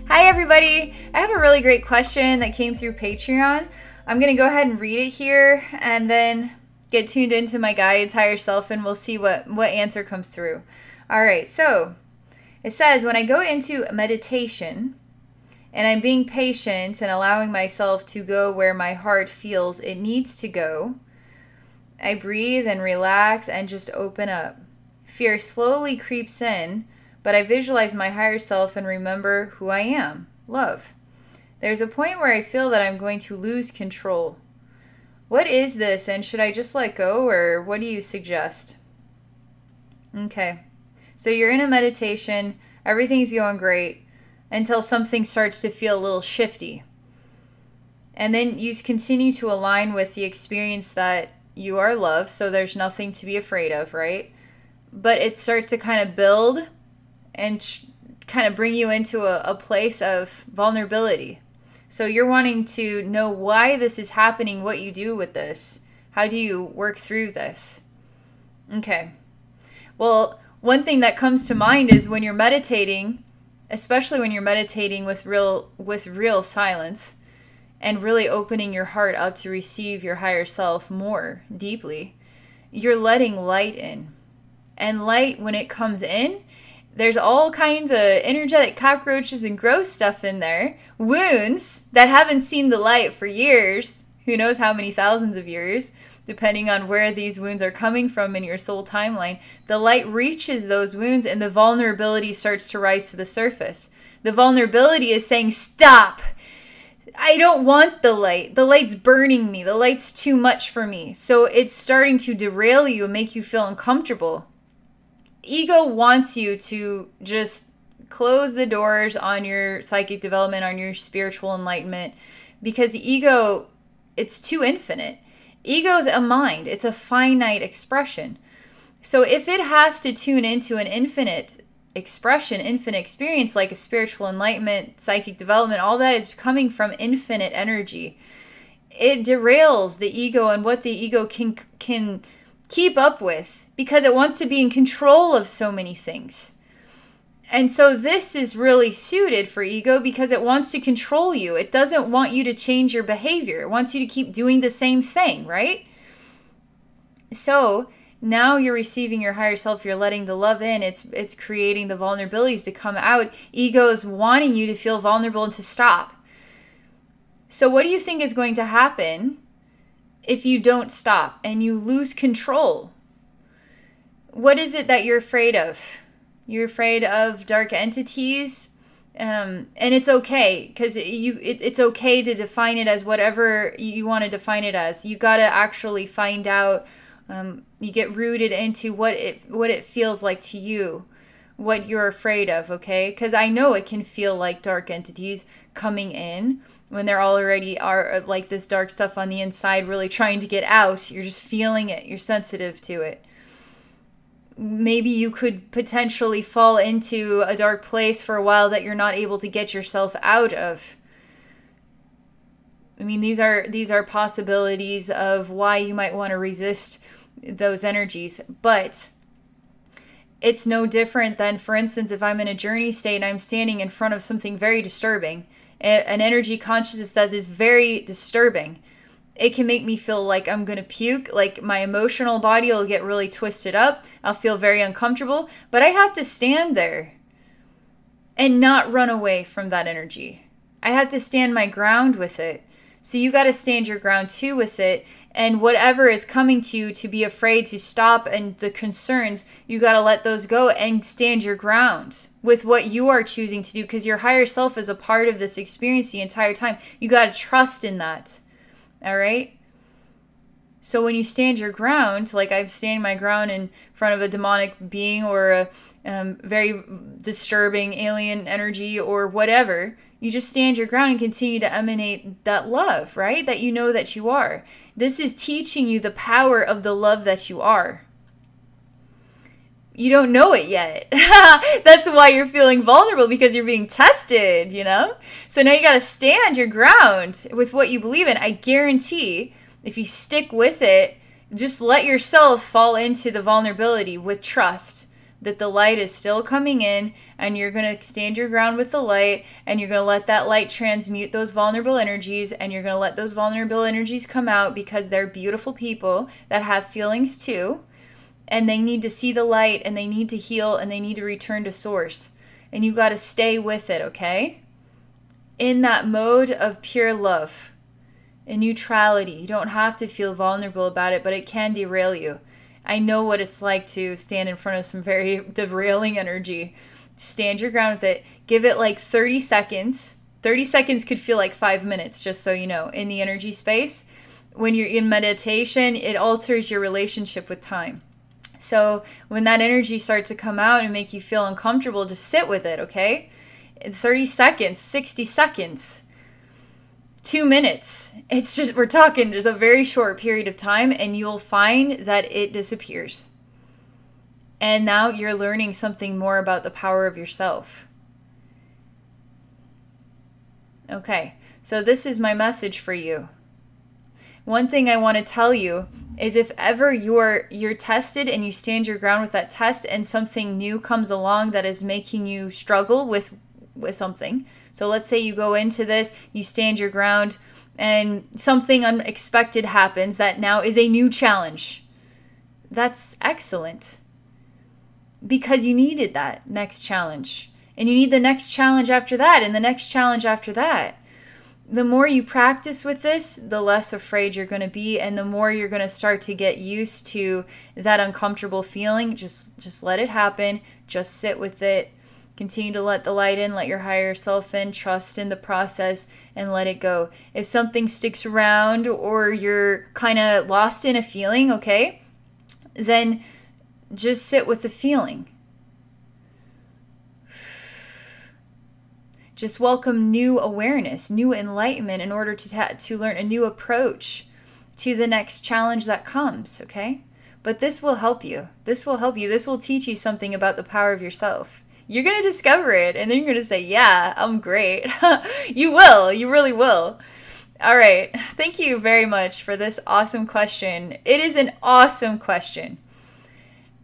Hi everybody! I have a really great question that came through Patreon. I'm going to go ahead and read it here and then get tuned into my guides, higher self, and we'll see what answer comes through. Alright, so it says, when I go into meditation and I'm being patient and allowing myself to go where my heart feels it needs to go, I breathe and relax and just open up. Fear slowly creeps in, but I visualize my higher self and remember who I am, love. There's a point where I feel that I'm going to lose control. What is this, and should I just let go, or what do you suggest? Okay, so you're in a meditation, everything's going great, until something starts to feel a little shifty. And then you continue to align with the experience that you are love, so there's nothing to be afraid of, right? But it starts to kind of build and kind of bring you into a place of vulnerability. So you're wanting to know why this is happening, what you do with this. How do you work through this? Okay. Well, one thing that comes to mind is when you're meditating, especially when you're meditating with real silence and really opening your heart up to receive your higher self more deeply, you're letting light in. And light, when it comes in, there's all kinds of energetic cockroaches and gross stuff in there. Wounds that haven't seen the light for years. Who knows how many thousands of years, depending on where these wounds are coming from in your soul timeline. The light reaches those wounds and the vulnerability starts to rise to the surface. The vulnerability is saying, stop! I don't want the light. The light's burning me. The light's too much for me. So it's starting to derail you and make you feel uncomfortable. Ego wants you to just close the doors on your psychic development, on your spiritual enlightenment, because the ego, it's too infinite. Ego's a mind. It's a finite expression. So if it has to tune into an infinite expression, infinite experience, like a spiritual enlightenment, psychic development, all that is coming from infinite energy. It derails the ego and what the ego can keep up with, because it wants to be in control of so many things. And so this is really suited for ego because it wants to control you. It doesn't want you to change your behavior. It wants you to keep doing the same thing, right? So now you're receiving your higher self. You're letting the love in. It's creating the vulnerabilities to come out. Ego is wanting you to feel vulnerable and to stop. So what do you think is going to happen if you don't stop and you lose control? What is it that you're afraid of? You're afraid of dark entities, and it's okay, because it's okay to define it as whatever you want to define it as. You got to actually find out. You get rooted into what it feels like to you, what you're afraid of. Okay, because I know it can feel like dark entities coming in when there already are like this dark stuff on the inside, really trying to get out. You're just feeling it. You're sensitive to it. Maybe you could potentially fall into a dark place for a while that you're not able to get yourself out of. I mean, these are possibilities of why you might want to resist those energies. But it's no different than, for instance, if I'm in a journey state and I'm standing in front of something very disturbing, an energy consciousness that is very disturbing. It can make me feel like I'm going to puke, like my emotional body will get really twisted up. I'll feel very uncomfortable, but I have to stand there and not run away from that energy. I have to stand my ground with it. So you got to stand your ground too with it. And whatever is coming to you to be afraid to stop and the concerns, you got to let those go and stand your ground with what you are choosing to do, because your higher self is a part of this experience the entire time. You got to trust in that. All right. So when you stand your ground, like I'm standing my ground in front of a demonic being or a very disturbing alien energy or whatever, you just stand your ground and continue to emanate that love, right? That you know that you are. This is teaching you the power of the love that you are. You don't know it yet. That's why you're feeling vulnerable, because you're being tested, you know? So now you got to stand your ground with what you believe in. I guarantee if you stick with it, just let yourself fall into the vulnerability with trust. that the light is still coming in, and you're going to stand your ground with the light, and you're going to let that light transmute those vulnerable energies, and you're going to let those vulnerable energies come out, because they're beautiful people that have feelings too, and they need to see the light, and they need to heal, and they need to return to source. And you got to stay with it, okay? In that mode of pure love and neutrality. You don't have to feel vulnerable about it, but it can derail you. I know what it's like to stand in front of some very derailing energy. Stand your ground with it. Give it like 30 seconds. 30 seconds could feel like 5 minutes, just so you know, in the energy space. When you're in meditation, it alters your relationship with time. So when that energy starts to come out and make you feel uncomfortable, just sit with it, okay? In 30 seconds, 60 seconds, 2 minutes. It's just, we're talking just a very short period of time, and you'll find that it disappears. And now you're learning something more about the power of yourself. Okay, so this is my message for you. One thing I want to tell you is, if ever you're tested and you stand your ground with that test, and something new comes along that is making you struggle with something. So let's say you go into this, you stand your ground, and something unexpected happens that now is a new challenge. That's excellent, because you needed that next challenge, and you need the next challenge after that, and the next challenge after that. The more you practice with this, the less afraid you're going to be, and the more you're going to start to get used to that uncomfortable feeling. Just let it happen. Just sit with it. Continue to let the light in, let your higher self in, trust in the process, and let it go. If something sticks around, or you're kind of lost in a feeling, okay, then just sit with the feeling. Just welcome new awareness, new enlightenment, in order to learn a new approach to the next challenge that comes, okay? But this will help you. This will help you. This will teach you something about the power of yourself. You're going to discover it, and then you're going to say, yeah, I'm great. You will. You really will. All right. Thank you very much for this awesome question. It is an awesome question.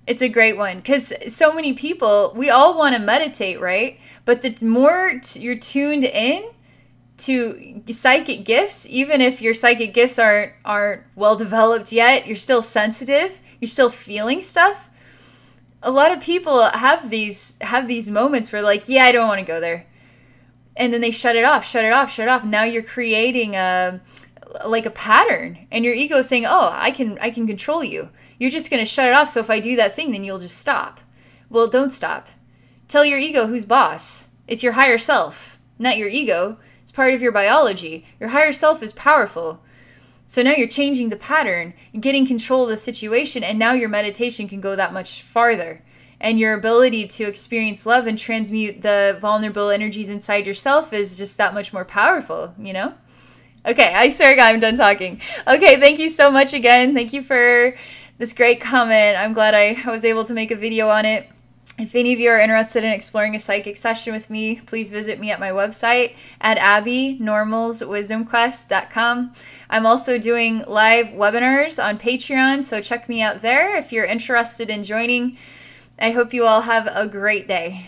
It's a great one, because so many people, we all want to meditate, right? But the more you're tuned in to psychic gifts, even if your psychic gifts aren't well developed yet, you're still sensitive, you're still feeling stuff. A lot of people have these moments where, like, yeah, I don't want to go there. And then they shut it off, shut it off, shut it off. Now you're creating a pattern, and your ego is saying, oh, I can control you. You're just going to shut it off. So if I do that thing, then you'll just stop. Well, don't stop. Tell your ego who's boss. It's your higher self, not your ego. It's part of your biology. Your higher self is powerful. So now you're changing the pattern, you're getting control of the situation, and now your meditation can go that much farther. And your ability to experience love and transmute the vulnerable energies inside yourself is just that much more powerful, you know? Okay, I swear to God, I'm done talking. Okay, thank you so much again. Thank you for this great comment. I'm glad I was able to make a video on it. If any of you are interested in exploring a psychic session with me, please visit me at my website at abbeynormalswisdomquest.com. I'm also doing live webinars on Patreon, so check me out there if you're interested in joining. I hope you all have a great day.